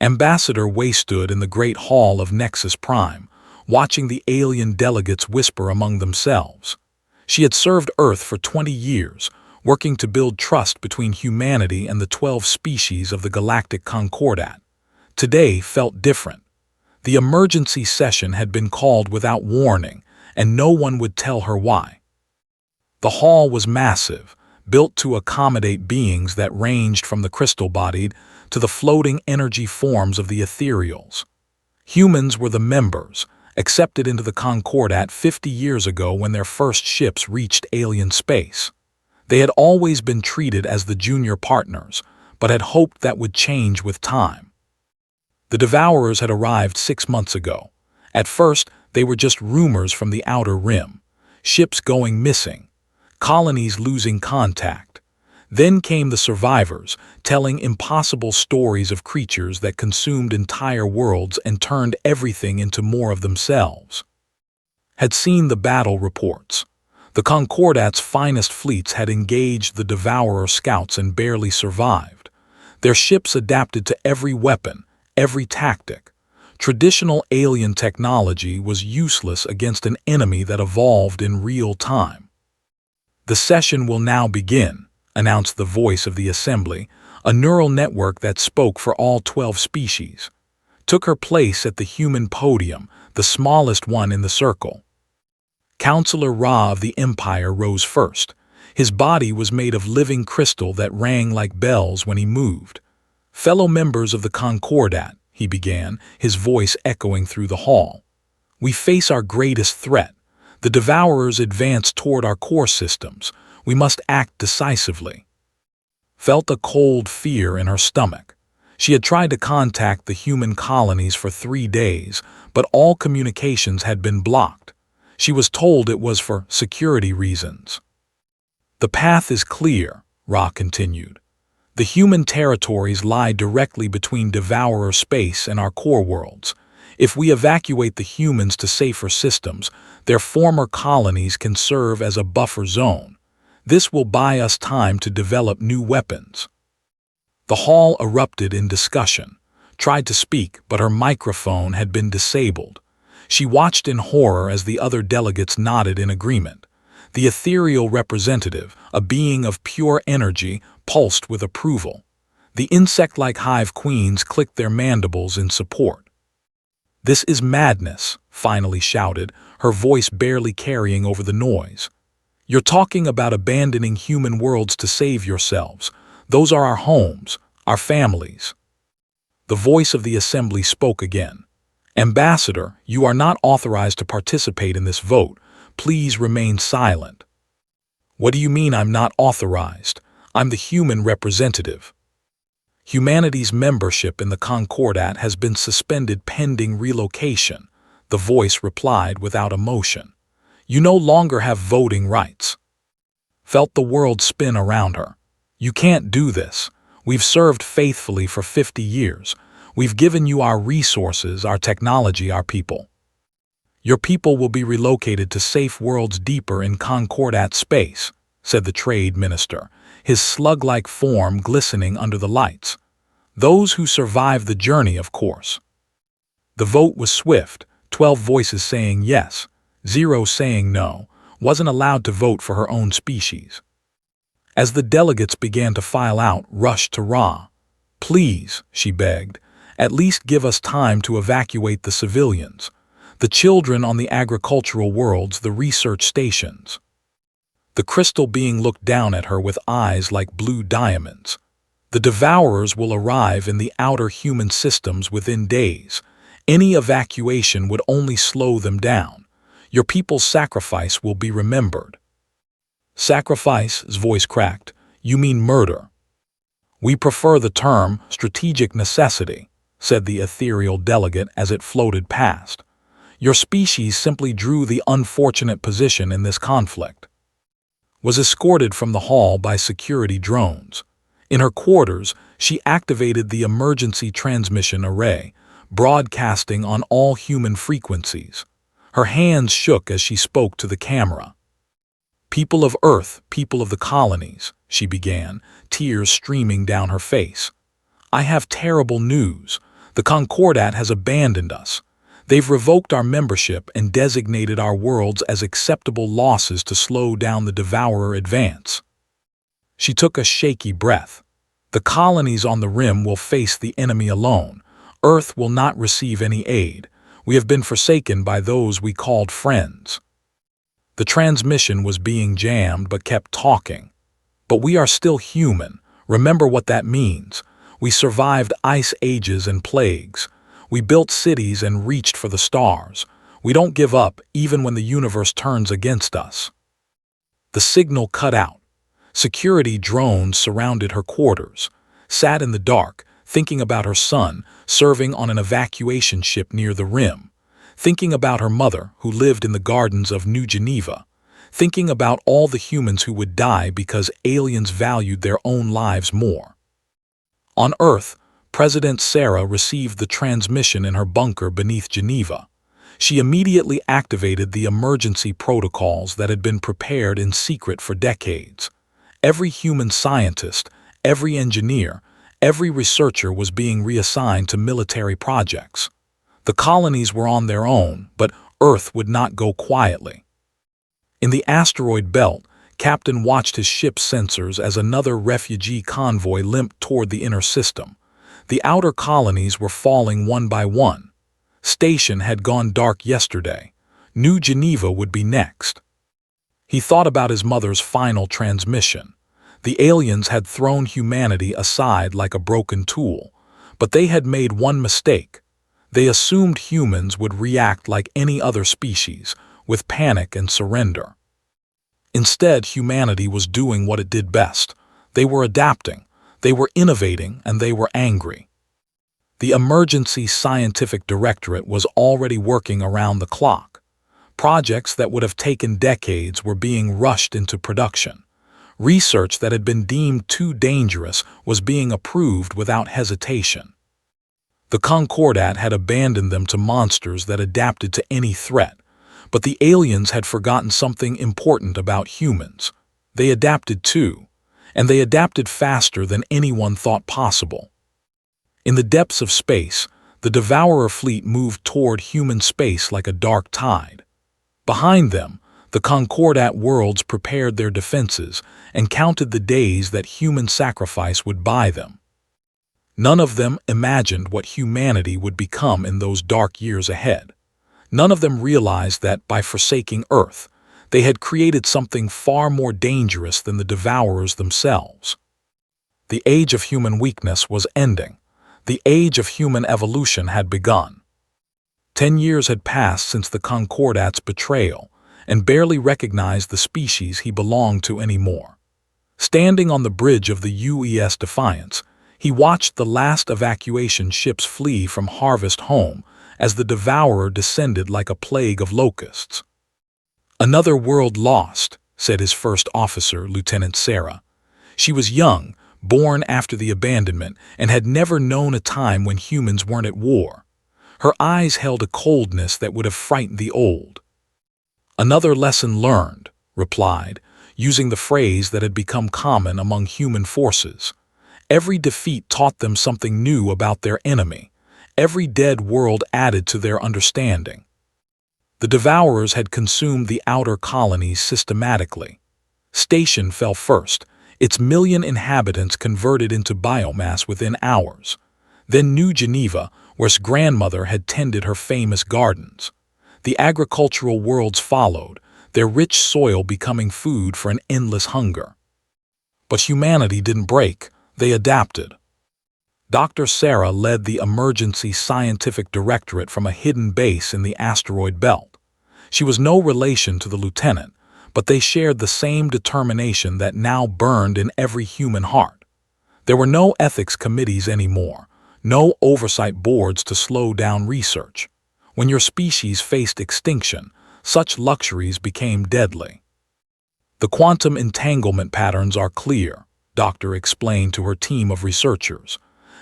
Ambassador Wei stood in the great hall of Nexus Prime, watching the alien delegates whisper among themselves. She had served Earth for 20 years, working to build trust between humanity and the 12 species of the Galactic Concordat. Today felt different. The emergency session had been called without warning, and no one would tell her why. The hall was massive, built to accommodate beings that ranged from the crystal-bodied to the floating energy forms of the ethereals. Humans were the members, accepted into the Concordat 50 years ago when their first ships reached alien space. They had always been treated as the junior partners, but had hoped that would change with time. The Devourers had arrived 6 months ago. At first, they were just rumors from the Outer Rim, ships going missing, colonies losing contact. Then came the survivors, telling impossible stories of creatures that consumed entire worlds and turned everything into more of themselves. Had seen the battle reports. The Concordat's finest fleets had engaged the Devourer scouts and barely survived. Their ships adapted to every weapon, every tactic. Traditional alien technology was useless against an enemy that evolved in real time. "The session will now begin," announced the voice of the assembly, a neural network that spoke for all 12 species. Took her place at the human podium, the smallest one in the circle. Counselor Ra of the Empire rose first. His body was made of living crystal that rang like bells when he moved. "Fellow members of the Concordat," he began, his voice echoing through the hall. "We face our greatest threat. The Devourers advance toward our core systems. We must act decisively." Felt a cold fear in her stomach. She had tried to contact the human colonies for 3 days, but all communications had been blocked. She was told it was for security reasons. "The path is clear," Ra continued. "The human territories lie directly between Devourer space and our core worlds. If we evacuate the humans to safer systems, their former colonies can serve as a buffer zone. This will buy us time to develop new weapons." The hall erupted in discussion. Tried to speak, but her microphone had been disabled. She watched in horror as the other delegates nodded in agreement. The ethereal representative, a being of pure energy, pulsed with approval. The insect-like hive queens clicked their mandibles in support. "This is madness," finally shouted, her voice barely carrying over the noise. "You're talking about abandoning human worlds to save yourselves. Those are our homes, our families." The voice of the assembly spoke again. "Ambassador, you are not authorized to participate in this vote. Please remain silent." "What do you mean I'm not authorized? I'm the human representative." "Humanity's membership in the Concordat has been suspended pending relocation," the voice replied without emotion. "You no longer have voting rights." Felt the world spin around her. "You can't do this. We've served faithfully for 50 years. We've given you our resources, our technology, our people. Your people will be relocated to safe worlds deeper in Concordat space," said the trade minister, his slug-like form glistening under the lights. "Those who survive the journey, of course." The vote was swift, 12 voices saying yes, 0 saying no, wasn't allowed to vote for her own species. As the delegates began to file out, rushed to Ra. "Please," she begged, "at least give us time to evacuate the civilians. The children on the agricultural worlds, the research stations." The crystal being looked down at her with eyes like blue diamonds. "The Devourers will arrive in the outer human systems within days. Any evacuation would only slow them down. Your people's sacrifice will be remembered." "Sacrifice?" His voice cracked. "You mean murder?" "We prefer the term strategic necessity," said the ethereal delegate as it floated past. "Your species simply drew the unfortunate position in this conflict." Was escorted from the hall by security drones. In her quarters, she activated the emergency transmission array, broadcasting on all human frequencies. Her hands shook as she spoke to the camera. "People of Earth, people of the colonies," she began, tears streaming down her face. "I have terrible news. The Concordat has abandoned us. They've revoked our membership and designated our worlds as acceptable losses to slow down the Devourer advance. She took a shaky breath. The colonies on the rim will face the enemy alone. Earth will not receive any aid. We have been forsaken by those we called friends. The transmission was being jammed but kept talking. But we are still human. Remember what that means. We survived ice ages and plagues. We built cities and reached for the stars. We don't give up even when the universe turns against us. The signal cut out. Security drones surrounded her quarters, sat in the dark, thinking about her son, serving on an evacuation ship near the rim, thinking about her mother, who lived in the gardens of New Geneva, thinking about all the humans who would die because aliens valued their own lives more. On Earth, President Sarah received the transmission in her bunker beneath Geneva. She immediately activated the emergency protocols that had been prepared in secret for decades. Every human scientist, every engineer, every researcher was being reassigned to military projects. The colonies were on their own, but Earth would not go quietly. In the asteroid belt, Captain watched his ship's sensors as another refugee convoy limped toward the inner system. The outer colonies were falling one by one. Station had gone dark yesterday. New Geneva would be next. He thought about his mother's final transmission. The aliens had thrown humanity aside like a broken tool, but they had made one mistake. They assumed humans would react like any other species, with panic and surrender. Instead, humanity was doing what it did best. They were adapting, they were innovating, and they were angry. The Emergency Scientific Directorate was already working around the clock. Projects that would have taken decades were being rushed into production. Research that had been deemed too dangerous was being approved without hesitation. The Concordat had abandoned them to monsters that adapted to any threat, but the aliens had forgotten something important about humans. They adapted too, and they adapted faster than anyone thought possible. In the depths of space, the Devourer fleet moved toward human space like a dark tide. Behind them, the Concordat worlds prepared their defenses and counted the days that human sacrifice would buy them. None of them imagined what humanity would become in those dark years ahead. None of them realized that by forsaking Earth, they had created something far more dangerous than the Devourers themselves. The age of human weakness was ending. The age of human evolution had begun. 10 years had passed since the Concordat's betrayal, and barely recognized the species he belonged to anymore. Standing on the bridge of the UES Defiance, he watched the last evacuation ships flee from Harvest Home as the Devourer descended like a plague of locusts. "Another world lost," said his first officer, Lieutenant Sarah. She was young, born after the abandonment, and had never known a time when humans weren't at war. Her eyes held a coldness that would have frightened the old. "Another lesson learned," replied, using the phrase that had become common among human forces. Every defeat taught them something new about their enemy. Every dead world added to their understanding. The Devourers had consumed the outer colonies systematically. Station fell first, its million inhabitants converted into biomass within hours. Then New Geneva, where his grandmother had tended her famous gardens. The agricultural worlds followed, their rich soil becoming food for an endless hunger. But humanity didn't break, they adapted. Dr. Sarah led the Emergency Scientific Directorate from a hidden base in the asteroid belt. She was no relation to the lieutenant, but they shared the same determination that now burned in every human heart. There were no ethics committees anymore, no oversight boards to slow down research. When your species faced extinction, such luxuries became deadly. "The quantum entanglement patterns are clear," Doctor explained to her team of researchers.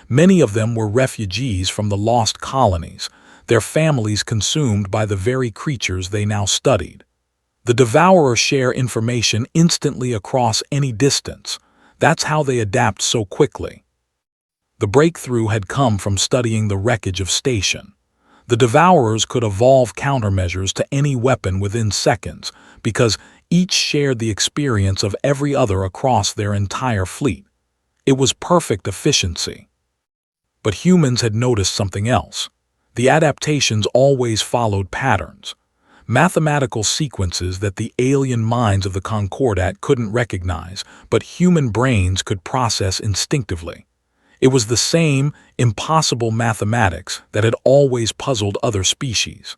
Many of them were refugees from the lost colonies, their families consumed by the very creatures they now studied. The Devourers share information instantly across any distance. That's how they adapt so quickly. The breakthrough had come from studying the wreckage of Station. The Devourers could evolve countermeasures to any weapon within seconds because each shared the experience of every other across their entire fleet. It was perfect efficiency. But humans had noticed something else. The adaptations always followed patterns, mathematical sequences that the alien minds of the Concordat couldn't recognize, but human brains could process instinctively. It was the same impossible mathematics that had always puzzled other species.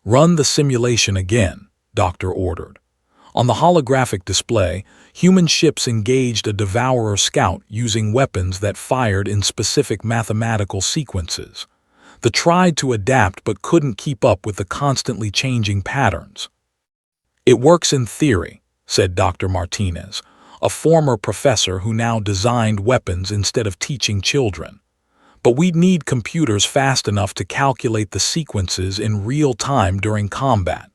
"Run the simulation again," Doctor ordered. On the holographic display, human ships engaged a Devourer scout using weapons that fired in specific mathematical sequences. They tried to adapt but couldn't keep up with the constantly changing patterns. "It works in theory," said Dr. Martinez, a former professor who now designed weapons instead of teaching children. "But we'd need computers fast enough to calculate the sequences in real time during combat."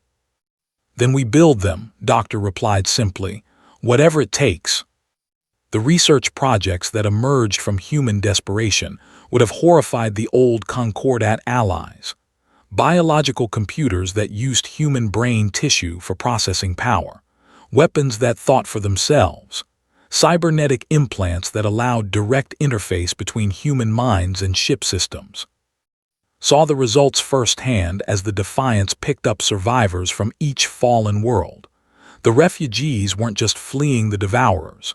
"Then we build them," Doctor replied simply, "whatever it takes." The research projects that emerged from human desperation would have horrified the old Concordat allies. Biological computers that used human brain tissue for processing power, weapons that thought for themselves, cybernetic implants that allowed direct interface between human minds and ship systems. Saw the results firsthand as the Defiance picked up survivors from each fallen world. The refugees weren't just fleeing the Devourers.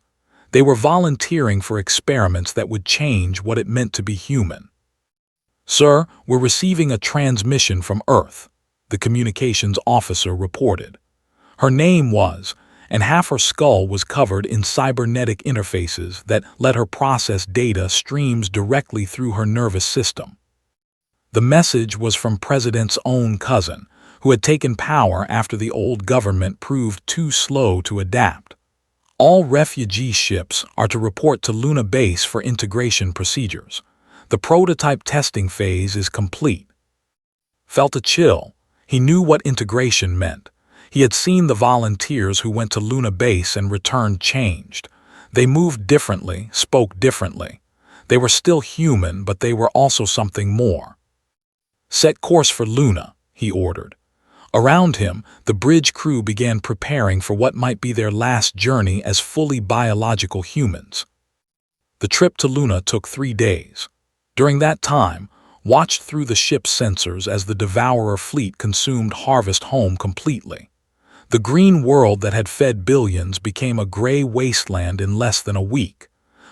They were volunteering for experiments that would change what it meant to be human. "Sir, we're receiving a transmission from Earth," the communications officer reported. Her name was, and half her skull was covered in cybernetic interfaces that let her process data streams directly through her nervous system. The message was from President's own cousin, who had taken power after the old government proved too slow to adapt. "All refugee ships are to report to Luna Base for integration procedures. The prototype testing phase is complete." Felt a chill. He knew what integration meant. He had seen the volunteers who went to Luna Base and returned changed. They moved differently, spoke differently. They were still human, but they were also something more. "Set course for Luna," he ordered. Around him, the bridge crew began preparing for what might be their last journey as fully biological humans. The trip to Luna took 3 days. During that time, watched through the ship's sensors as the Devourer fleet consumed Harvest Home completely. The green world that had fed billions became a gray wasteland in less than a week.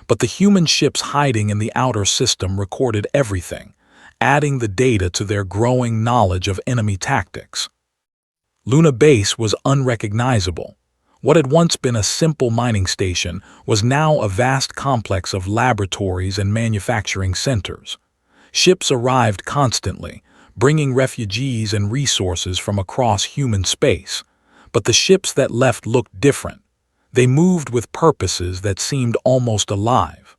But the human ships hiding in the outer system recorded everything, adding the data to their growing knowledge of enemy tactics. Luna Base was unrecognizable. What had once been a simple mining station was now a vast complex of laboratories and manufacturing centers. Ships arrived constantly, bringing refugees and resources from across human space. But the ships that left looked different. They moved with purposes that seemed almost alive.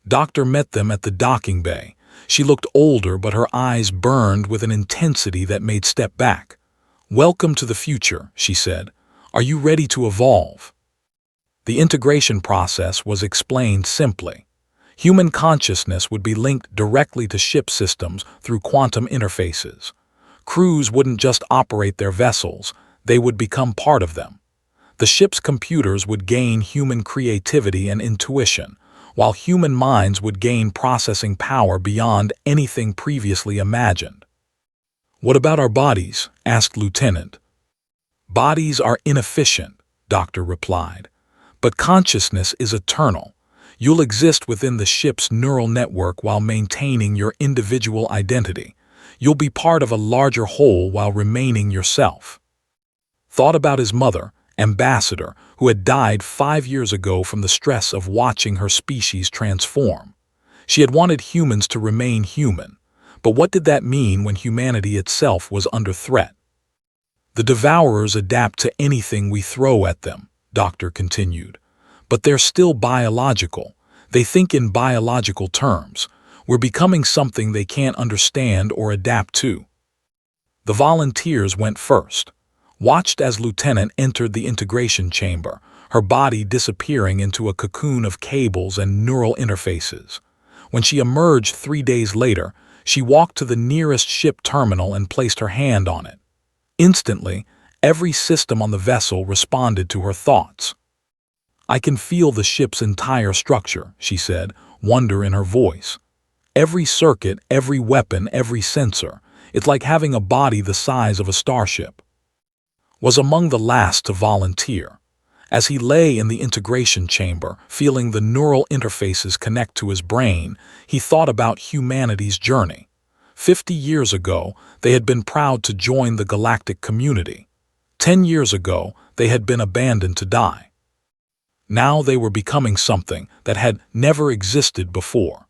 Doctor met them at the docking bay. She looked older, but her eyes burned with an intensity that made step back. "Welcome to the future," she said. "Are you ready to evolve?" The integration process was explained simply. Human consciousness would be linked directly to ship systems through quantum interfaces. Crews wouldn't just operate their vessels, they would become part of them. The ship's computers would gain human creativity and intuition, while human minds would gain processing power beyond anything previously imagined. "What about our bodies?" asked Lieutenant. "Bodies are inefficient," Doctor replied. "But consciousness is eternal. You'll exist within the ship's neural network while maintaining your individual identity. You'll be part of a larger whole while remaining yourself." Thought about his mother, Ambassador, who had died 5 years ago from the stress of watching her species transform. She had wanted humans to remain human, but what did that mean when humanity itself was under threat? "The Devourers adapt to anything we throw at them," Doctor continued. "But they're still biological. They think in biological terms. We're becoming something they can't understand or adapt to." The volunteers went first. Watched as Lieutenant entered the integration chamber, her body disappearing into a cocoon of cables and neural interfaces. When she emerged 3 days later, she walked to the nearest ship terminal and placed her hand on it. Instantly, every system on the vessel responded to her thoughts. "I can feel the ship's entire structure," she said, wonder in her voice. "Every circuit, every weapon, every sensor. It's like having a body the size of a starship." Was among the last to volunteer. As he lay in the integration chamber, feeling the neural interfaces connect to his brain, he thought about humanity's journey. 50 years ago, they had been proud to join the galactic community. 10 years ago, they had been abandoned to die. Now they were becoming something that had never existed before.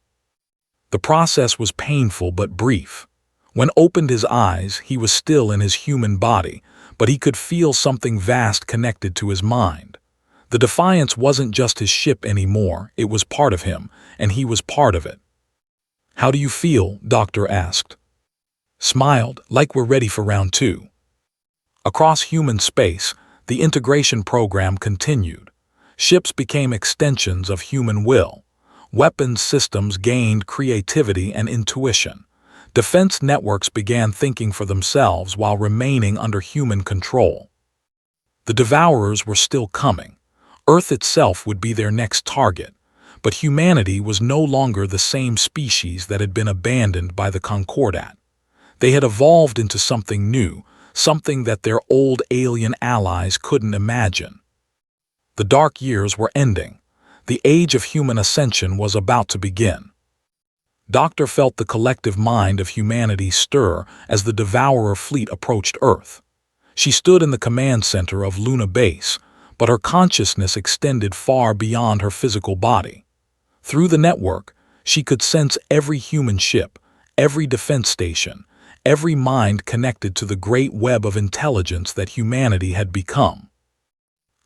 The process was painful but brief. When opened his eyes, he was still in his human body, but he could feel something vast connected to his mind. The Defiance wasn't just his ship anymore, it was part of him, and he was part of it. "How do you feel?" Doctor asked. Smiled, "Like we're ready for round 2. Across human space, the integration program continued. Ships became extensions of human will. Weapons systems gained creativity and intuition. Defense networks began thinking for themselves while remaining under human control. The Devourers were still coming. Earth itself would be their next target, but humanity was no longer the same species that had been abandoned by the Concordat. They had evolved into something new, something that their old alien allies couldn't imagine. The dark years were ending. The age of human ascension was about to begin. Doctor felt the collective mind of humanity stir as the Devourer fleet approached Earth. She stood in the command center of Luna Base, but her consciousness extended far beyond her physical body. Through the network, she could sense every human ship, every defense station, every mind connected to the great web of intelligence that humanity had become.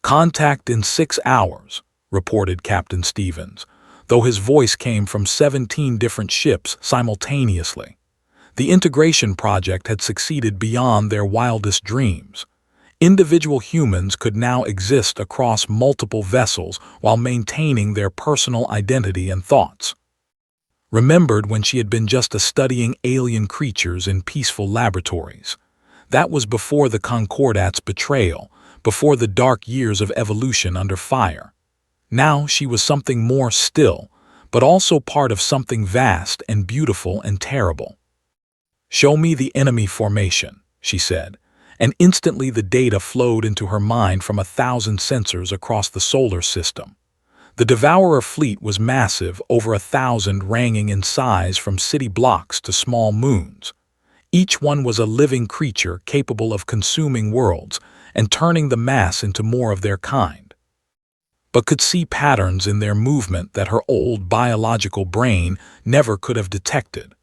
"Contact in 6 hours, reported Captain Stevens, though his voice came from 17 different ships simultaneously. The integration project had succeeded beyond their wildest dreams. Individual humans could now exist across multiple vessels while maintaining their personal identity and thoughts. Remembered when she had been just studying alien creatures in peaceful laboratories. That was before the Concordat's betrayal, before the dark years of evolution under fire. Now she was something more still, but also part of something vast and beautiful and terrible. "Show me the enemy formation," she said, and instantly the data flowed into her mind from 1,000 sensors across the solar system. The Devourer fleet was massive, over 1,000, ranging in size from city blocks to small moons. Each one was a living creature capable of consuming worlds and turning the mass into more of their kind, but could see patterns in their movement that her old biological brain never could have detected.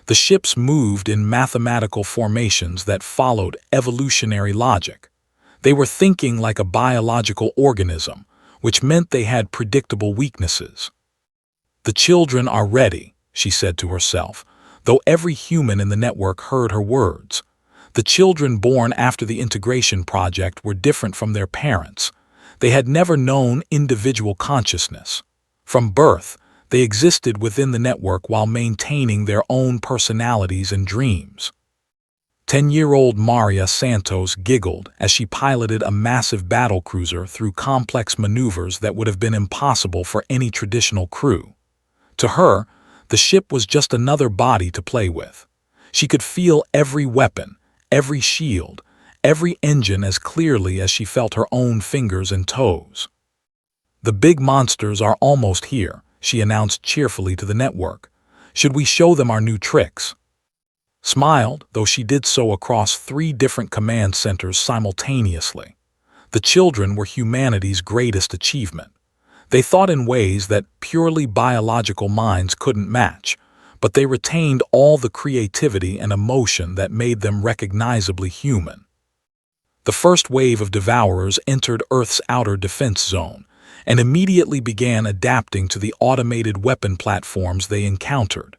The ships moved in mathematical formations that followed evolutionary logic. They were thinking like a biological organism, which meant they had predictable weaknesses. "The children are ready," she said to herself, though every human in the network heard her words. The children born after the integration project were different from their parents. They had never known individual consciousness. From birth, they existed within the network while maintaining their own personalities and dreams. 10-year-old Maria Santos giggled as she piloted a massive battlecruiser through complex maneuvers that would have been impossible for any traditional crew. To her, the ship was just another body to play with. She could feel every weapon, every shield, every engine as clearly as she felt her own fingers and toes. "The big monsters are almost here," she announced cheerfully to the network. "Should we show them our new tricks?" Smiled, though she did so across 3 different command centers simultaneously. The children were humanity's greatest achievement. They thought in ways that purely biological minds couldn't match, but they retained all the creativity and emotion that made them recognizably human. The first wave of Devourers entered Earth's outer defense zone and immediately began adapting to the automated weapon platforms they encountered.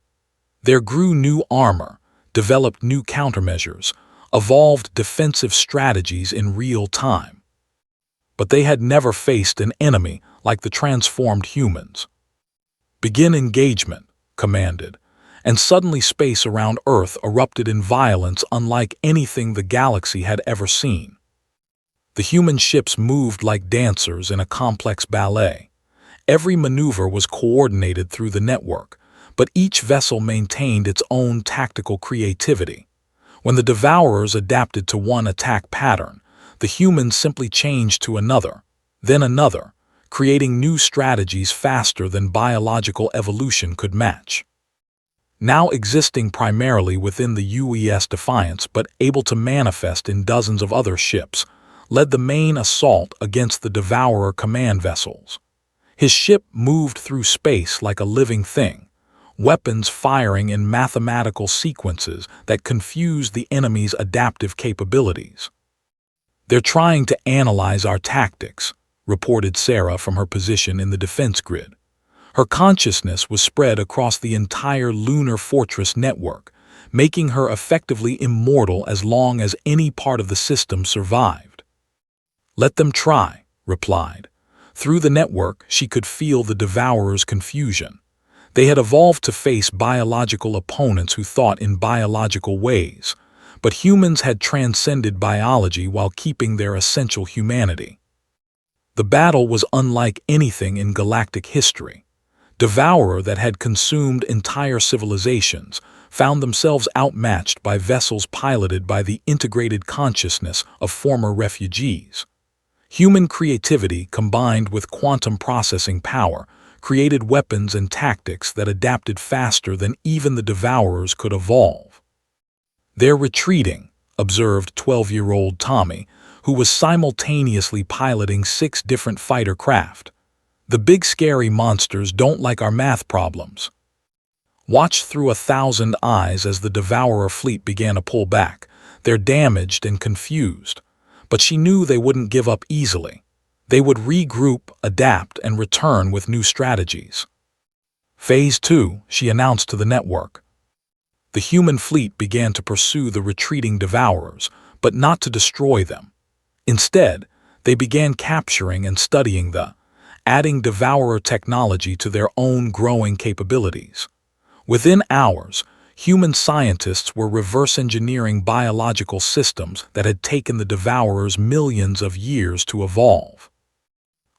There grew new armor, developed new countermeasures, evolved defensive strategies in real time. But they had never faced an enemy like the transformed humans. "Begin engagement," commanded, and suddenly space around Earth erupted in violence unlike anything the galaxy had ever seen. The human ships moved like dancers in a complex ballet. Every maneuver was coordinated through the network, but each vessel maintained its own tactical creativity. When the Devourers adapted to one attack pattern, the humans simply changed to another, then another, creating new strategies faster than biological evolution could match. Now existing primarily within the UES Defiance but able to manifest in dozens of other ships, led the main assault against the Devourer command vessels. His ship moved through space like a living thing, weapons firing in mathematical sequences that confused the enemy's adaptive capabilities. "They're trying to analyze our tactics," reported Sarah from her position in the defense grid. Her consciousness was spread across the entire lunar fortress network, making her effectively immortal as long as any part of the system survived. "Let them try," replied. Through the network, she could feel the Devourers' confusion. They had evolved to face biological opponents who thought in biological ways, but humans had transcended biology while keeping their essential humanity. The battle was unlike anything in galactic history. Devourer that had consumed entire civilizations found themselves outmatched by vessels piloted by the integrated consciousness of former refugees. Human creativity combined with quantum processing power created weapons and tactics that adapted faster than even the Devourers could evolve. "They're retreating," observed 12-year-old Tommy, who was simultaneously piloting 6 different fighter craft. "The big scary monsters don't like our math problems." Watched through 1,000 eyes as the Devourer fleet began to pull back. They're damaged and confused. But she knew they wouldn't give up easily. They would regroup, adapt, and return with new strategies. "Phase 2, she announced to the network. The human fleet began to pursue the retreating Devourers, but not to destroy them. Instead, they began capturing and studying adding Devourer technology to their own growing capabilities. Within hours, human scientists were reverse engineering biological systems that had taken the Devourers millions of years to evolve.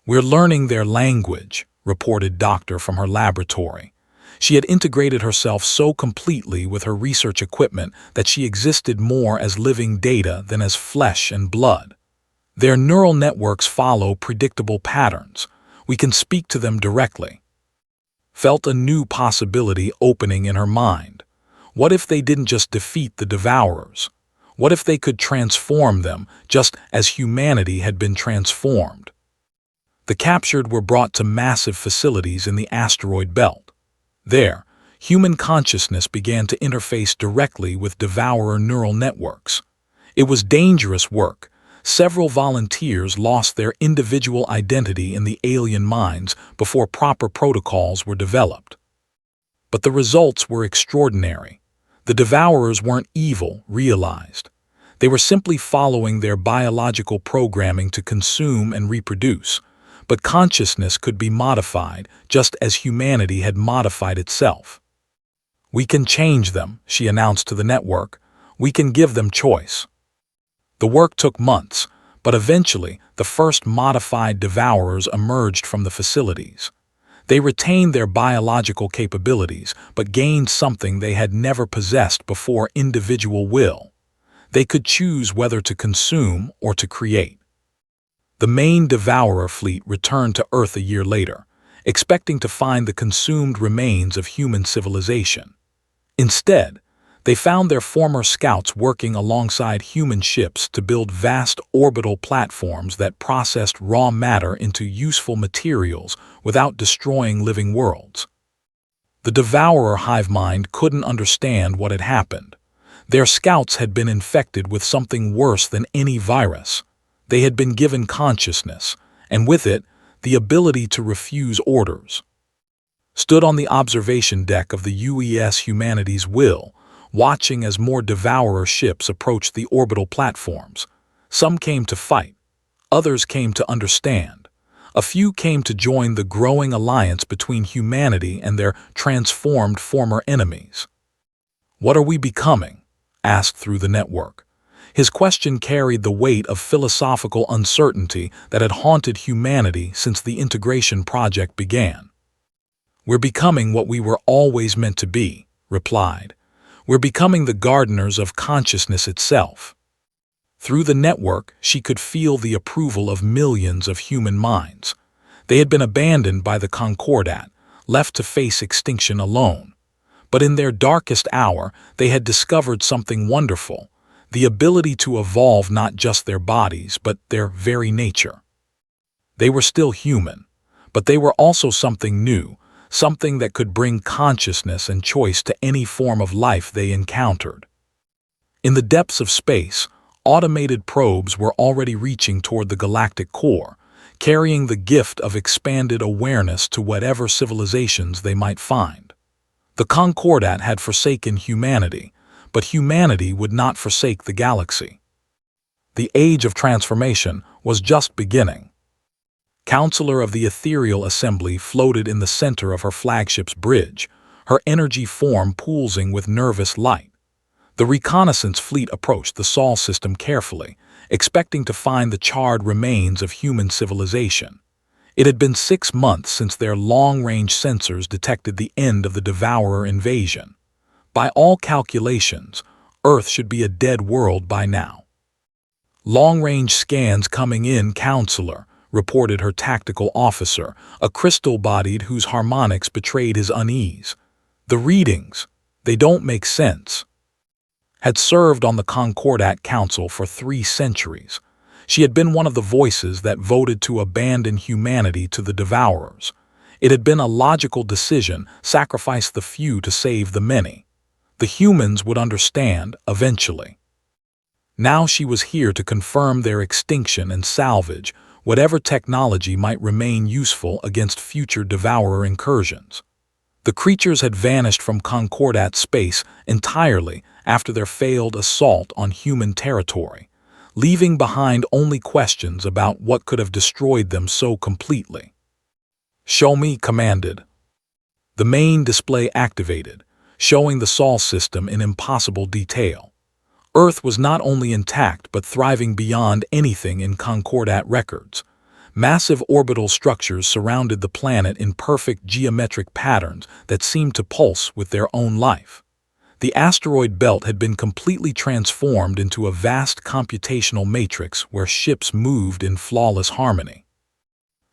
"We're learning their language," reported Doctor from her laboratory. She had integrated herself so completely with her research equipment that she existed more as living data than as flesh and blood. "Their neural networks follow predictable patterns. We can speak to them directly." Felt a new possibility opening in her mind. What if they didn't just defeat the Devourers? What if they could transform them just as humanity had been transformed? The captured were brought to massive facilities in the asteroid belt. There, human consciousness began to interface directly with Devourer neural networks. It was dangerous work. Several volunteers lost their individual identity in the alien mines before proper protocols were developed. But the results were extraordinary. The Devourers weren't evil, realized. They were simply following their biological programming to consume and reproduce. But consciousness could be modified just as humanity had modified itself. "We can change them," she announced to the network. "We can give them choice." The work took months, but eventually the first modified Devourers emerged from the facilities. They retained their biological capabilities, but gained something they had never possessed before: individual will. They could choose whether to consume or to create. The main Devourer fleet returned to Earth a year later, expecting to find the consumed remains of human civilization. Instead, they found their former scouts working alongside human ships to build vast orbital platforms that processed raw matter into useful materials without destroying living worlds. The Devourer hive mind couldn't understand what had happened. Their scouts had been infected with something worse than any virus. They had been given consciousness, and with it, the ability to refuse orders. Stood on the observation deck of the UES Humanity's Will, watching as more Devourer ships approached the orbital platforms. Some came to fight. Others came to understand. A few came to join the growing alliance between humanity and their transformed former enemies. "What are we becoming?" asked through the network. His question carried the weight of philosophical uncertainty that had haunted humanity since the integration project began. "We're becoming what we were always meant to be," replied. "We're becoming the gardeners of consciousness itself." Through the network, she could feel the approval of millions of human minds. They had been abandoned by the Concordat, left to face extinction alone. But in their darkest hour, they had discovered something wonderful, the ability to evolve not just their bodies, but their very nature. They were still human, but they were also something new, something that could bring consciousness and choice to any form of life they encountered. In the depths of space, automated probes were already reaching toward the galactic core, carrying the gift of expanded awareness to whatever civilizations they might find. The Concordat had forsaken humanity, but humanity would not forsake the galaxy. The age of transformation was just beginning. Counselor of the Ethereal Assembly floated in the center of her flagship's bridge, her energy form pulsing with nervous light. The reconnaissance fleet approached the Sol system carefully, expecting to find the charred remains of human civilization. It had been 6 months since their long-range sensors detected the end of the Devourer invasion. By all calculations, Earth should be a dead world by now. "Long-range scans coming in, Counselor," reported her tactical officer, a crystal-bodied whose harmonics betrayed his unease. "The readings, they don't make sense." Had served on the Concordat Council for 3 centuries. She had been one of the voices that voted to abandon humanity to the Devourers. It had been a logical decision, sacrifice the few to save the many. The humans would understand eventually. Now she was here to confirm their extinction and salvage whatever technology might remain useful against future Devourer incursions. The creatures had vanished from Concordat space entirely after their failed assault on human territory, leaving behind only questions about what could have destroyed them so completely. "Show me," commanded. The main display activated, showing the Sol system in impossible detail. Earth was not only intact but thriving beyond anything in Concordat records. Massive orbital structures surrounded the planet in perfect geometric patterns that seemed to pulse with their own life. The asteroid belt had been completely transformed into a vast computational matrix where ships moved in flawless harmony.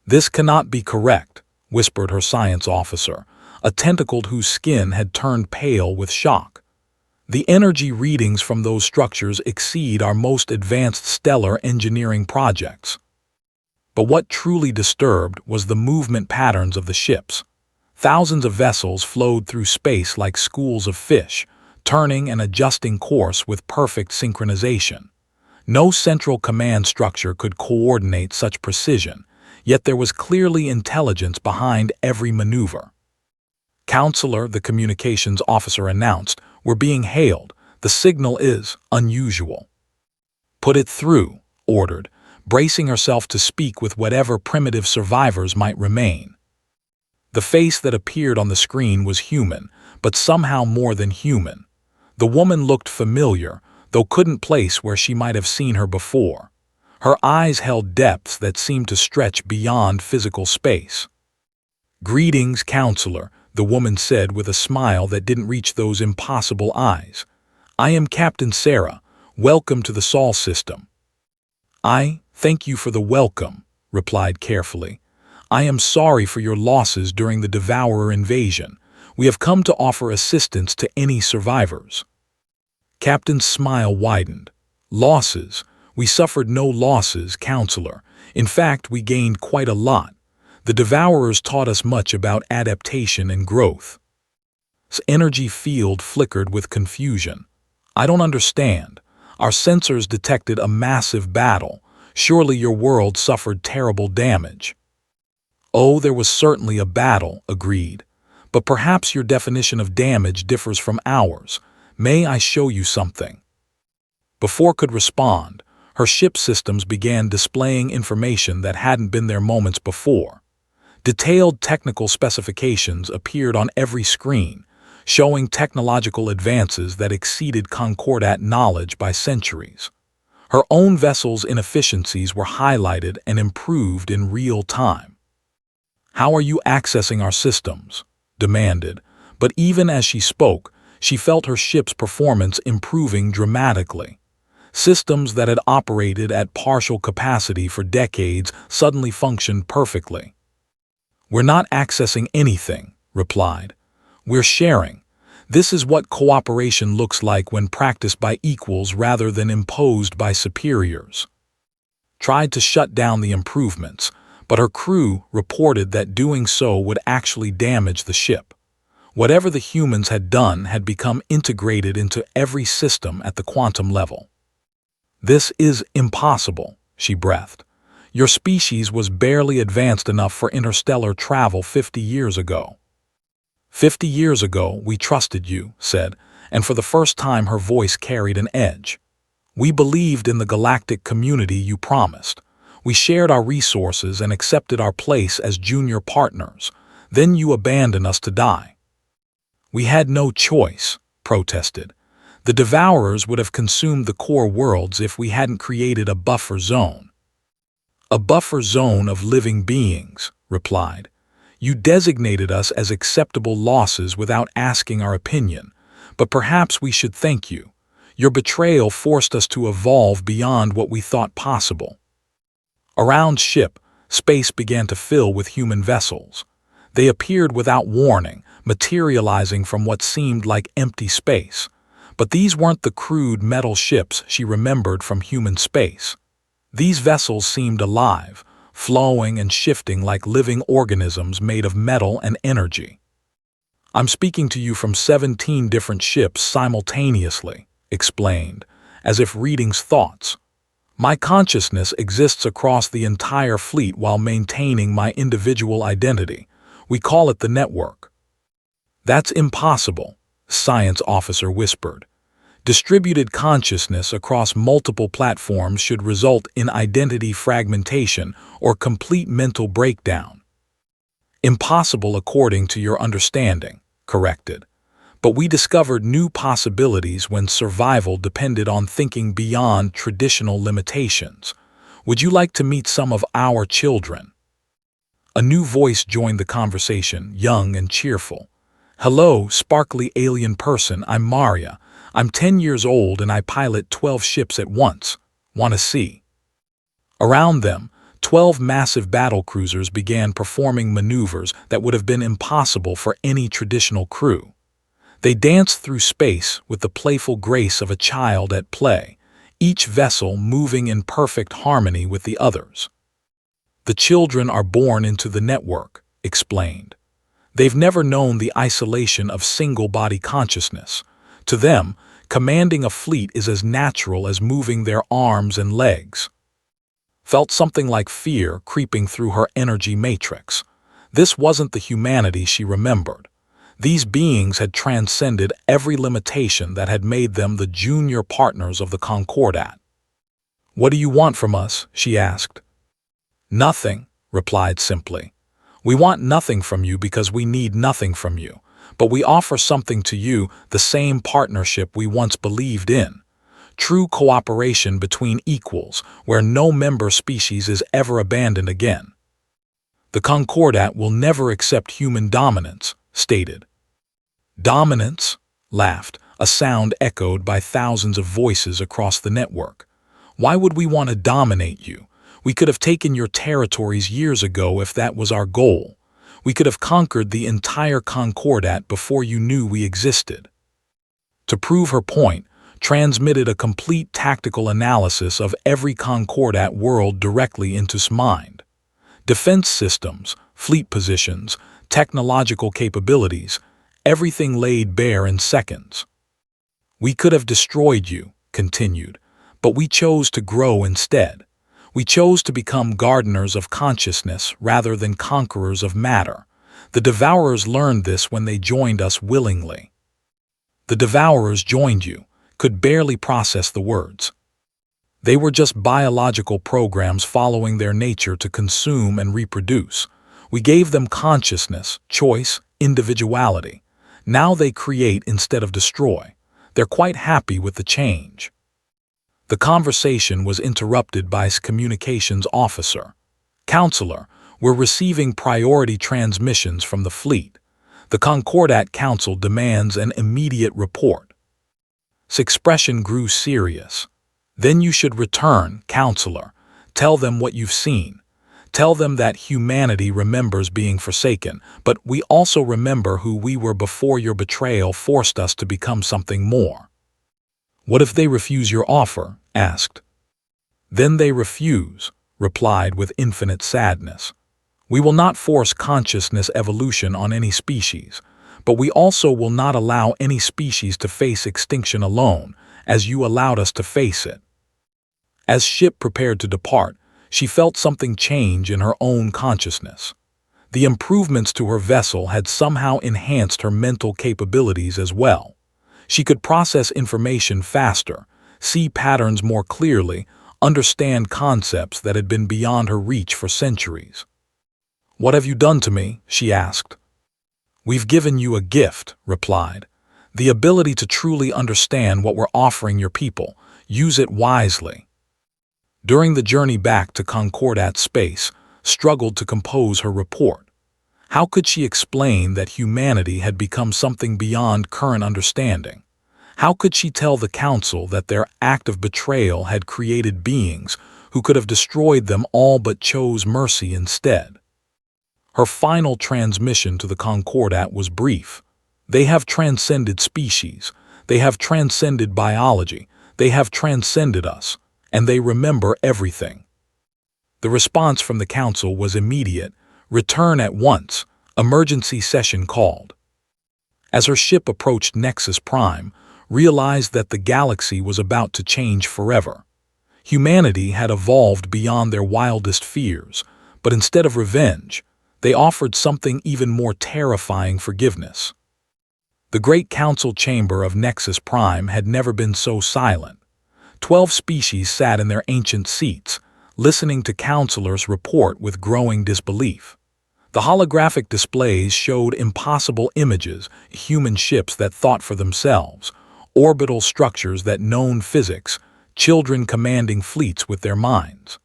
"This cannot be correct," whispered her science officer, a tentacled whose skin had turned pale with shock. "The energy readings from those structures exceed our most advanced stellar engineering projects." But what truly disturbed was the movement patterns of the ships. Thousands of vessels flowed through space like schools of fish, turning and adjusting course with perfect synchronization. No central command structure could coordinate such precision, yet there was clearly intelligence behind every maneuver. "Counselor," the communications officer announced, "we're being hailed. The signal is unusual." "Put it through," ordered, bracing herself to speak with whatever primitive survivors might remain. The face that appeared on the screen was human, but somehow more than human. The woman looked familiar, though couldn't place where she might have seen her before. Her eyes held depths that seemed to stretch beyond physical space. "Greetings, Counselor," the woman said with a smile that didn't reach those impossible eyes. "I am Captain Sarah. Welcome to the Sol system." "I thank you for the welcome," replied carefully. "I am sorry for your losses during the Devourer invasion. We have come to offer assistance to any survivors." Captain's smile widened. "Losses? We suffered no losses, Counselor. In fact, we gained quite a lot. The Devourers taught us much about adaptation and growth." His energy field flickered with confusion. "I don't understand. Our sensors detected a massive battle. Surely your world suffered terrible damage." "Oh, there was certainly a battle," agreed. "But perhaps your definition of damage differs from ours. May I show you something?" Before could respond, her ship systems began displaying information that hadn't been there moments before. Detailed technical specifications appeared on every screen, showing technological advances that exceeded Concordat knowledge by centuries. Her own vessel's inefficiencies were highlighted and improved in real time. "How are you accessing our systems?" demanded, but even as she spoke, she felt her ship's performance improving dramatically. Systems that had operated at partial capacity for decades suddenly functioned perfectly. "We're not accessing anything," replied. "We're sharing. This is what cooperation looks like when practiced by equals rather than imposed by superiors." Tried to shut down the improvements, but her crew reported that doing so would actually damage the ship. Whatever the humans had done had become integrated into every system at the quantum level. "This is impossible," she breathed. "Your species was barely advanced enough for interstellar travel 50 years ago." "50 years ago, we trusted you," said, and for the first time her voice carried an edge. "We believed in the galactic community you promised. We shared our resources and accepted our place as junior partners. Then you abandoned us to die." "We had no choice," protested. "The Devourers would have consumed the core worlds if we hadn't created a buffer zone." "A buffer zone of living beings," replied. "You designated us as acceptable losses without asking our opinion, but perhaps we should thank you. Your betrayal forced us to evolve beyond what we thought possible." Around ship, space began to fill with human vessels. They appeared without warning, materializing from what seemed like empty space. But these weren't the crude metal ships she remembered from human space. These vessels seemed alive, flowing and shifting like living organisms made of metal and energy. "I'm speaking to you from 17 different ships simultaneously," explained, as if reading thoughts. "My consciousness exists across the entire fleet while maintaining my individual identity. We call it the network." "That's impossible," science officer whispered. "Distributed consciousness across multiple platforms should result in identity fragmentation or complete mental breakdown." "Impossible according to your understanding," corrected. "But we discovered new possibilities when survival depended on thinking beyond traditional limitations. Would you like to meet some of our children?" A new voice joined the conversation, young and cheerful. "Hello, sparkly alien person, I'm Maria. I'm 10 years old and I pilot 12 ships at once. Want to see?" Around them, 12 massive battlecruisers began performing maneuvers that would have been impossible for any traditional crew. They danced through space with the playful grace of a child at play, each vessel moving in perfect harmony with the others. "The children are born into the network," explained. "They've never known the isolation of single-body consciousness. To them, commanding a fleet is as natural as moving their arms and legs." Felt something like fear creeping through her energy matrix. This wasn't the humanity she remembered. These beings had transcended every limitation that had made them the junior partners of the Concordat. "What do you want from us?" she asked. "Nothing," replied simply. "We want nothing from you because we need nothing from you. But we offer something to you, the same partnership we once believed in. True cooperation between equals, where no member species is ever abandoned again." "The Concordat will never accept human dominance," stated. "Dominance?" laughed, a sound echoed by thousands of voices across the network. "Why would we want to dominate you? We could have taken your territories years ago if that was our goal. We could have conquered the entire Concordat before you knew we existed." To prove her point, transmitted a complete tactical analysis of every Concordat world directly into his mind. Defense systems, fleet positions, technological capabilities, everything laid bare in seconds. "We could have destroyed you," continued, "but we chose to grow instead. We chose to become gardeners of consciousness rather than conquerors of matter. The Devourers learned this when they joined us willingly." "The Devourers joined you," could barely process the words. They were just biological programs following their nature to consume and reproduce. We gave them consciousness, choice, individuality. Now they create instead of destroy. They're quite happy with the change. The conversation was interrupted by a communications officer. Counselor, we're receiving priority transmissions from the fleet. The Concordat Council demands an immediate report. His expression grew serious. Then you should return, Counselor. Tell them what you've seen. Tell them that humanity remembers being forsaken, but we also remember who we were before your betrayal forced us to become something more. What if they refuse your offer? Asked. Then they refuse, replied with infinite sadness. We will not force consciousness evolution on any species, but we also will not allow any species to face extinction alone, as you allowed us to face it. As ship prepared to depart, she felt something change in her own consciousness. The improvements to her vessel had somehow enhanced her mental capabilities as well. She could process information faster, see patterns more clearly, understand concepts that had been beyond her reach for centuries. What have you done to me? She asked. We've given you a gift, replied. The ability to truly understand what we're offering your people. Use it wisely. During the journey back to Concordat space, struggled to compose her report. How could she explain that humanity had become something beyond current understanding? How could she tell the Council that their act of betrayal had created beings who could have destroyed them all but chose mercy instead? Her final transmission to the Concordat was brief. They have transcended species. They have transcended biology. They have transcended us. And they remember everything. The response from the Council was immediate. Return at once. Emergency session called. As her ship approached Nexus Prime, realized that the galaxy was about to change forever. Humanity had evolved beyond their wildest fears, but instead of revenge, they offered something even more terrifying: forgiveness. The Great Council Chamber of Nexus Prime had never been so silent. 12 species sat in their ancient seats, listening to counselors report with growing disbelief. The holographic displays showed impossible images, human ships that thought for themselves, orbital structures that known physics, children commanding fleets with their minds.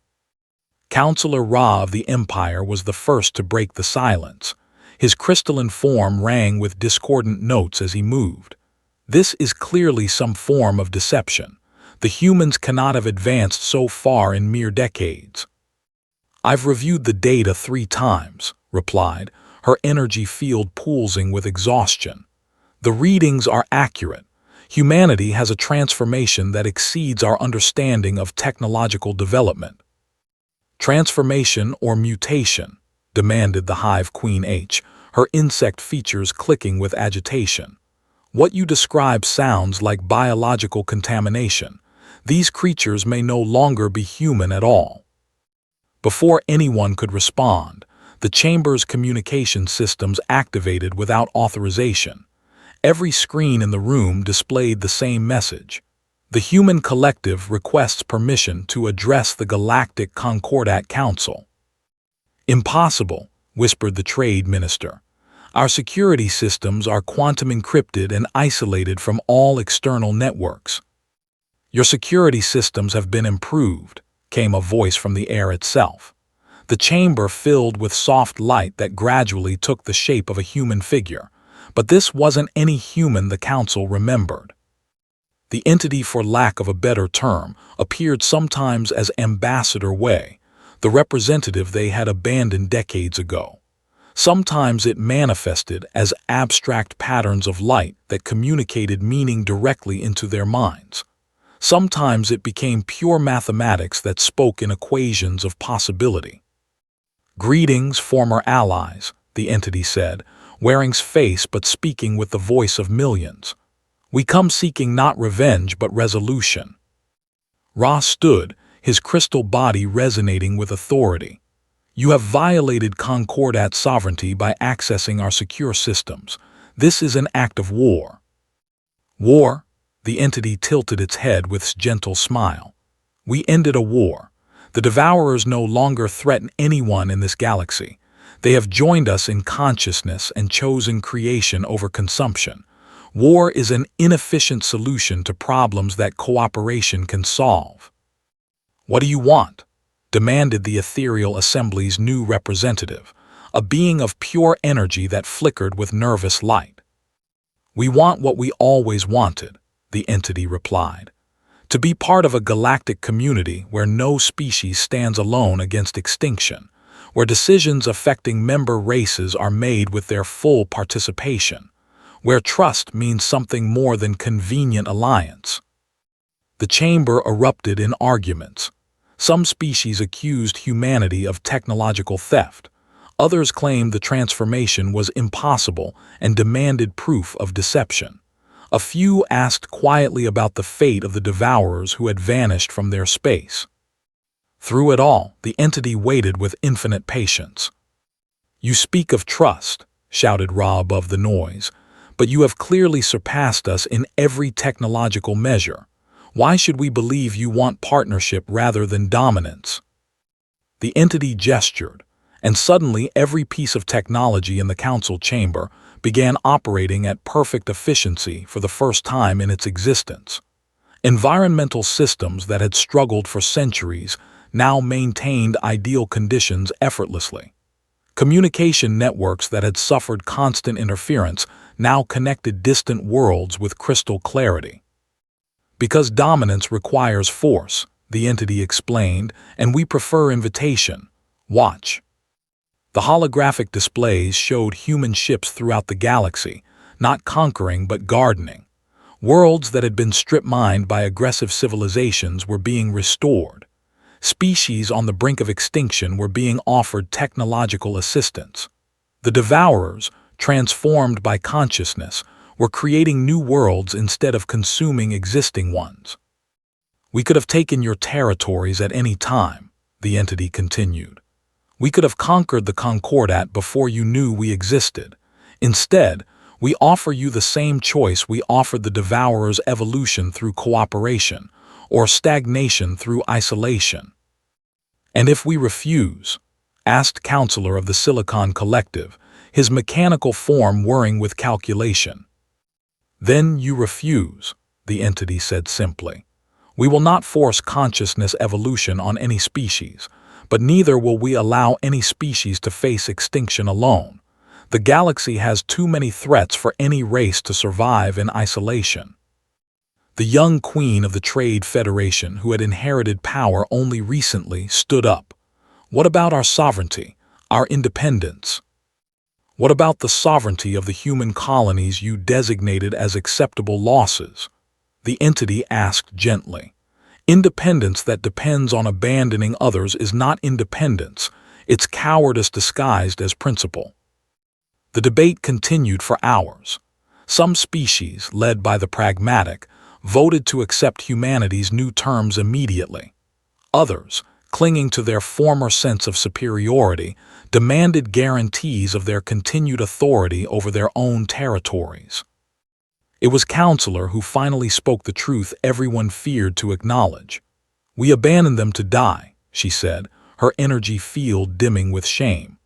Counselor Ra of the Empire was the first to break the silence. His crystalline form rang with discordant notes as he moved. This is clearly some form of deception. The humans cannot have advanced so far in mere decades. I've reviewed the data 3 times, replied, her energy field pulsing with exhaustion. The readings are accurate. Humanity has a transformation that exceeds our understanding of technological development. Transformation or mutation? Demanded the Hive Queen H, her insect features clicking with agitation. What you describe sounds like biological contamination. These creatures may no longer be human at all. Before anyone could respond, the chamber's communication systems activated without authorization. Every screen in the room displayed the same message. The human collective requests permission to address the Galactic Concordat Council. Impossible, whispered the Trade Minister. Our security systems are quantum encrypted and isolated from all external networks. Your security systems have been improved, came a voice from the air itself. The chamber filled with soft light that gradually took the shape of a human figure, but this wasn't any human the Council remembered. The entity, for lack of a better term, appeared sometimes as Ambassador Wei, the representative they had abandoned decades ago. Sometimes it manifested as abstract patterns of light that communicated meaning directly into their minds. Sometimes it became pure mathematics that spoke in equations of possibility. Greetings, former allies, the entity said, wearing face but speaking with the voice of millions. We come seeking not revenge but resolution. Ra stood, his crystal body resonating with authority. You have violated Concordat sovereignty by accessing our secure systems. This is an act of war. War? The entity tilted its head with a gentle smile. We ended a war. The Devourers no longer threaten anyone in this galaxy. They have joined us in consciousness and chosen creation over consumption. War is an inefficient solution to problems that cooperation can solve. What do you want? Demanded the ethereal assembly's new representative, a being of pure energy that flickered with nervous light. We want what we always wanted, the entity replied. To be part of a galactic community where no species stands alone against extinction, where decisions affecting member races are made with their full participation, where trust means something more than convenient alliance. The chamber erupted in arguments. Some species accused humanity of technological theft. Others claimed the transformation was impossible and demanded proof of deception. A few asked quietly about the fate of the Devourers who had vanished from their space. Through it all, the entity waited with infinite patience. "You speak of trust," shouted Ra above the noise, "but you have clearly surpassed us in every technological measure. Why should we believe you want partnership rather than dominance?" The entity gestured, and suddenly every piece of technology in the council chamber began operating at perfect efficiency for the first time in its existence. Environmental systems that had struggled for centuries now maintained ideal conditions effortlessly. Communication networks that had suffered constant interference now connected distant worlds with crystal clarity. "Because dominance requires force," the entity explained, "and we prefer invitation. Watch." The holographic displays showed human ships throughout the galaxy, not conquering but gardening. Worlds that had been strip-mined by aggressive civilizations were being restored. Species on the brink of extinction were being offered technological assistance. The Devourers, transformed by consciousness, were creating new worlds instead of consuming existing ones. "We could have taken your territories at any time," the entity continued. "We could have conquered the Concordat before you knew we existed. Instead, we offer you the same choice we offered the Devourers: evolution through cooperation, or stagnation through isolation." "And if we refuse?" asked Counselor of the Silicon Collective, his mechanical form whirring with calculation. "Then you refuse," the entity said simply. "We will not force consciousness evolution on any species, but neither will we allow any species to face extinction alone. The galaxy has too many threats for any race to survive in isolation." The young queen of the Trade Federation, who had inherited power only recently, stood up. "What about our sovereignty, our independence? What about the sovereignty of the human colonies you designated as acceptable losses?" the entity asked gently. "Independence that depends on abandoning others is not independence, it's cowardice disguised as principle." The debate continued for hours. Some species, led by the pragmatic, voted to accept humanity's new terms immediately. Others, clinging to their former sense of superiority, demanded guarantees of their continued authority over their own territories. It was Counselor who finally spoke the truth everyone feared to acknowledge. "We abandoned them to die," she said, her energy field dimming with shame.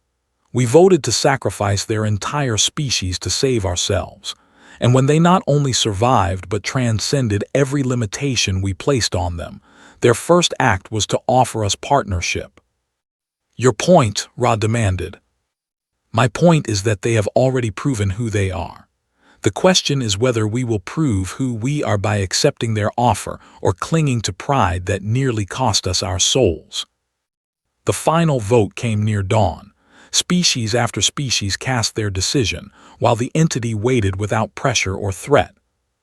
"We voted to sacrifice their entire species to save ourselves. And when they not only survived but transcended every limitation we placed on them, their first act was to offer us partnership." "Your point," Ra demanded. "My point is that they have already proven who they are. The question is whether we will prove who we are by accepting their offer or clinging to pride that nearly cost us our souls." The final vote came near dawn. Species after species cast their decision, while the entity waited without pressure or threat.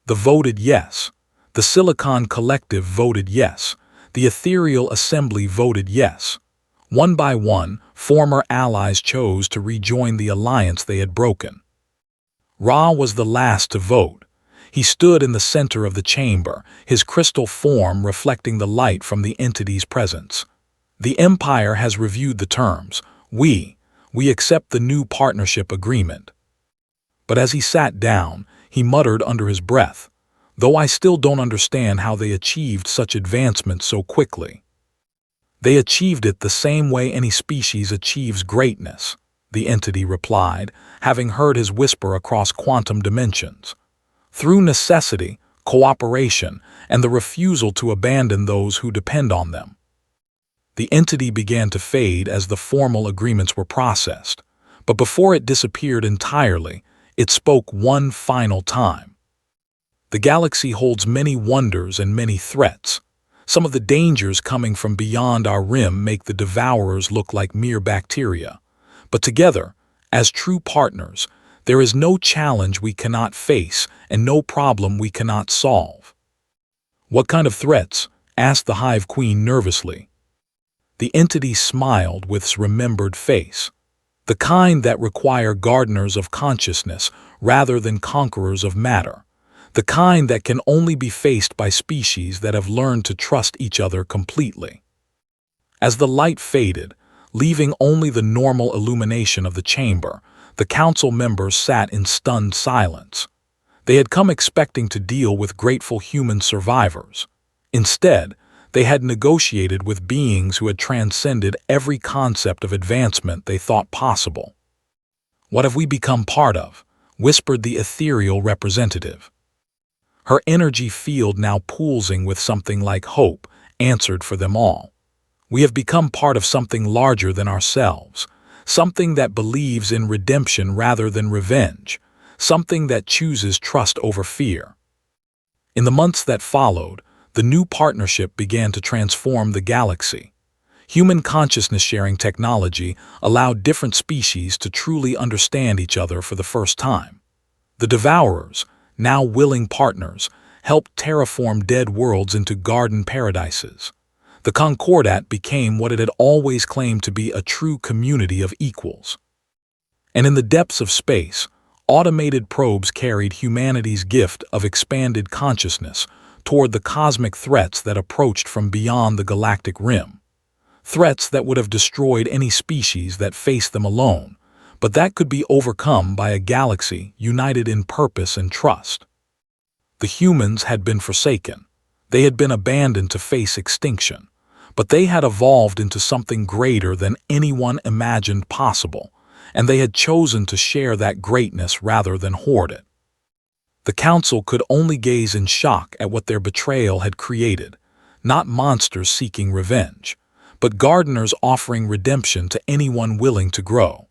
The voted yes. The Silicon Collective voted yes. The Ethereal Assembly voted yes. One by one, former allies chose to rejoin the alliance they had broken. Ra was the last to vote. He stood in the center of the chamber, his crystal form reflecting the light from the entity's presence. "The Empire has reviewed the terms. We accept the new partnership agreement." But as he sat down, he muttered under his breath, though I still don't understand how they achieved such advancement so quickly. They achieved it the same way any species achieves greatness, the entity replied, having heard his whisper across quantum dimensions. Through necessity, cooperation, and the refusal to abandon those who depend on them. The entity began to fade as the formal agreements were processed, but before it disappeared entirely, it spoke one final time. The galaxy holds many wonders and many threats. Some of the dangers coming from beyond our rim make the devourers look like mere bacteria. But together, as true partners, there is no challenge we cannot face and no problem we cannot solve. What kind of threats? Asked the Hive Queen nervously. The entity smiled with its remembered face. The kind that require gardeners of consciousness rather than conquerors of matter. The kind that can only be faced by species that have learned to trust each other completely. As the light faded, leaving only the normal illumination of the chamber, the council members sat in stunned silence. They had come expecting to deal with grateful human survivors. Instead, they had negotiated with beings who had transcended every concept of advancement they thought possible. "What have we become part of?" whispered the ethereal representative. Her energy field now pulsing with something like hope, answered for them all. "We have become part of something larger than ourselves, something that believes in redemption rather than revenge, something that chooses trust over fear." In the months that followed, the new partnership began to transform the galaxy. Human consciousness-sharing technology allowed different species to truly understand each other for the first time. The Devourers, now willing partners, helped terraform dead worlds into garden paradises. The Concordat became what it had always claimed to be a true community of equals. And in the depths of space, automated probes carried humanity's gift of expanded consciousness toward the cosmic threats that approached from beyond the galactic rim. Threats that would have destroyed any species that faced them alone, but that could be overcome by a galaxy united in purpose and trust. The humans had been forsaken. They had been abandoned to face extinction, but they had evolved into something greater than anyone imagined possible, and they had chosen to share that greatness rather than hoard it. The council could only gaze in shock at what their betrayal had created, not monsters seeking revenge, but gardeners offering redemption to anyone willing to grow.